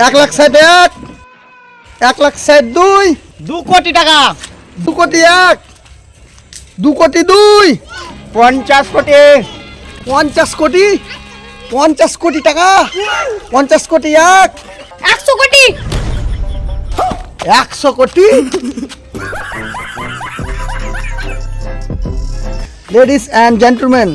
1,60,000 1,60,000 2 কোটি টাকা 2 কোটি 1 2 কোটি 2 50 কোটি 50 কোটি 50 কোটি টাকা 50 কোটি 1 100 কোটি 100 কোটি লেডিস অ্যান্ড জেন্টলম্যান,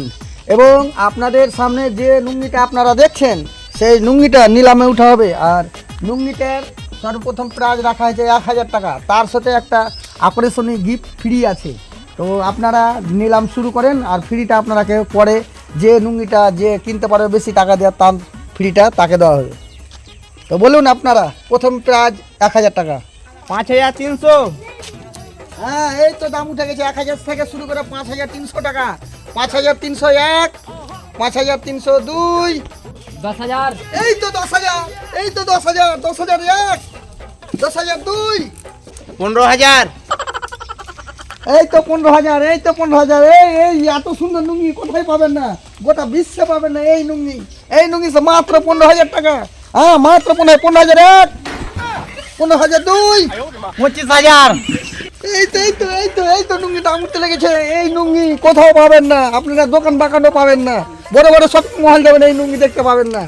এবং আপনাদের সামনে যে লুঙ্গিটা আপনারা দেখছেন সেই লুঙ্গিটা নিলামে উঠা হবে। আর লুঙ্গিটার সর্বপ্রথম প্রাইজ রাখা হয়েছে 1,000 টাকা, তার সাথে একটা আকর্ষণীয় গিফট ফ্রি আছে। তো আপনারা নিলাম শুরু করেন, আর ফ্রিটা আপনারাকে পরে যে লুঙ্গিটা যে কিনতে পারবে বেশি টাকা দেওয়ার তার ফ্রিটা তাকে দেওয়া হবে। তো বলুন আপনারা, প্রথম প্রাইজ 1,000 টাকা। 5,300 হ্যাঁ, এই তো দাম উঠে গেছে 1,000 থেকে শুরু করে 5,300 টাকা। 5,301 5,302 10,000 এই তো 10,000 এই তো 10,000 10,001 10,002 15,000 এই তো 15,000 এই তো 15,000 এই এত সুন্দর লুঙ্গি কোথায় পাবেন না, গোটা বিশ্বে পাবেন না। এই লুঙ্গি মাত্র 15,000 টাকা। হ্যাঁ, মাত্র 15,001 15,002 25,000 এই তো লুঙ্গি দাম উঠতে লেগেছে। এই লুঙ্গি কোথাও পাবেন না, আপনারা দোকান বাগানও পাবেন না, বড় বড় শপিং মহল যাবেন এই লুঙ্গি দেখতে পাবেন না।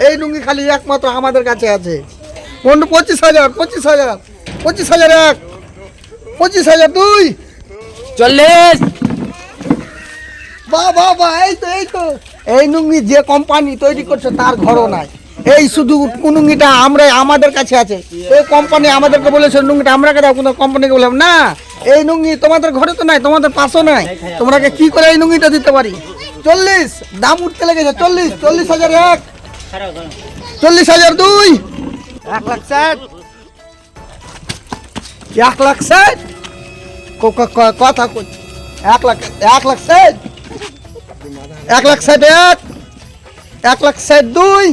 এই লুঙ্গি খালি একমাত্র আমাদের কাছে আছে। 25,000 25,000 25,001 25,002 40 বাহ বাহ বাহ, এই লুঙ্গি যে কোম্পানি তৈরি করছে তার ঘরও নাই। এই শুধু লুঙ্গিটা আমাদের কাছে আছে। এই কোম্পানি আমাদেরকে বলেছে লুঙ্গিটা আমরাকে দাও, কোনো কোম্পানিকে বললাম না। এই লুঙ্গি তোমাদের ঘরে তো নাই, তোমাদের পাশেও নাই, তোমরাকে কি করে এই লুঙ্গিটা দিতে পারি। 40 দাম উঠতে লেগেছে। 40,001 40,002 1,60,000 1,60,000 কথা 1,60,000 1,60,001 1,60,002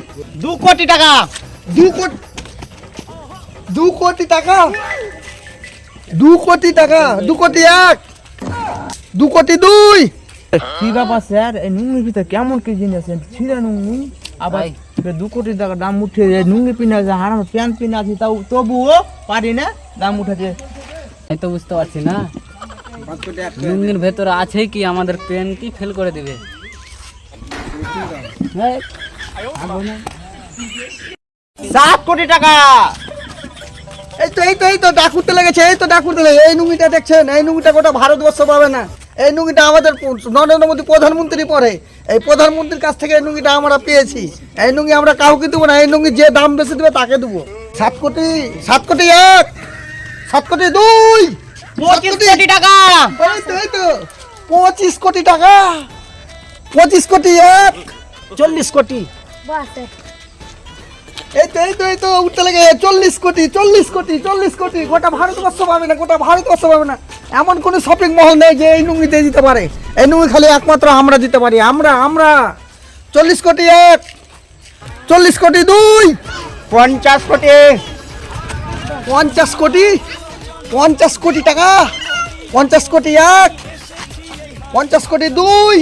2 কোটি টাকা 2 কোটি টাকা 2 কোটি টাকা 2 কোটি 1 2 কোটি 2 কি ব্যাপার স্যার, এই নুঙ্গির ভিতরে কেমন কি জিনিস আছে? ছিঁড়ে নুঙ্গি, আবার 2 কোটি টাকা দাম উঠে নুঙ্গি পিনা আছে, হারাম প্যান্ট পিনা আছে, তাও তবুও পারি না, দাম উঠেছে। আমি তো বুঝতে পারছি না লুঙ্গির ভেতরে আছে কি আমাদের পেন কি ফেল করে দিবে। হ্যাঁ, 7 কোটি টাকা এই তো ডাকুতে লেগেছে। এই লুঙ্গিটা দেখছেন, এই লুঙ্গিটা গোটা ভারতবর্ষ পাবে না। এই লুঙ্গিটা আমাদের নরেন্দ্র মোদী প্রধানমন্ত্রী পরে, এই প্রধানমন্ত্রীর কাছ থেকে এই লুঙ্গিটা আমরা পেয়েছি। এই লুঙ্গি আমরা কাউকে দেবো না, এই লুঙ্গি যে দাম বেশি দেবে তাকে দেবো। 7 কোটি 1 7 কোটি 2 25 কোটি টাকা এই তো 25 কোটি টাকা 25 কোটি 1 40 কোটি বাস এই তো উঠতে লেগে 40 কোটি গোটা ভারতবর্ষ পাবে না, এমন কোনো শপিং মহল নেই যে এই লুঙ্গি দিয়ে দিতে পারে। এই লুঙ্গি খালি একমাত্র আমরা দিতে পারি। আমরা 40 কোটি 1 40 কোটি 2 50 কোটি 50 কোটি টাকা 50 কোটি 1 50 কোটি 2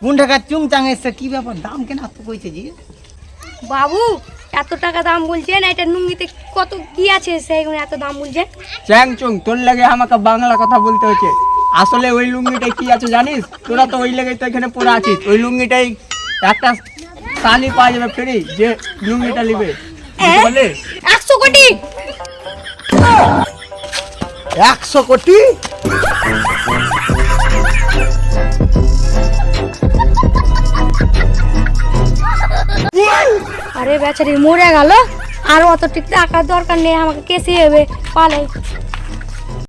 কোন টাকা চুংচাং এসে কি ব্যাপার, দাম কেন এত কইছে জি? বাবু এত টাকা দাম বলছেন, এটা নুঙ্গিতে কত কি আছে সেইগুলো এত দাম বলছেন? চ্যাংচুং, তোর লাগে আমাকে বাংলা কথা বলতে হচ্ছে। আসলে ওই লুঙ্গিটাই কি আছে জানিস? তোরা তো ওই লেগেই তো এখানে পরে আছিস। ওই লুঙ্গিটাই একটা শালি পাওয়া যাবে ফ্রি, যে লুঙ্গিটা নিবে। বলে 100 কোটি 100 কোটি আরে বেচারি মরে গেল, আর অত টাকার দরকার নেই, আমাকে কেসে হবে পালে।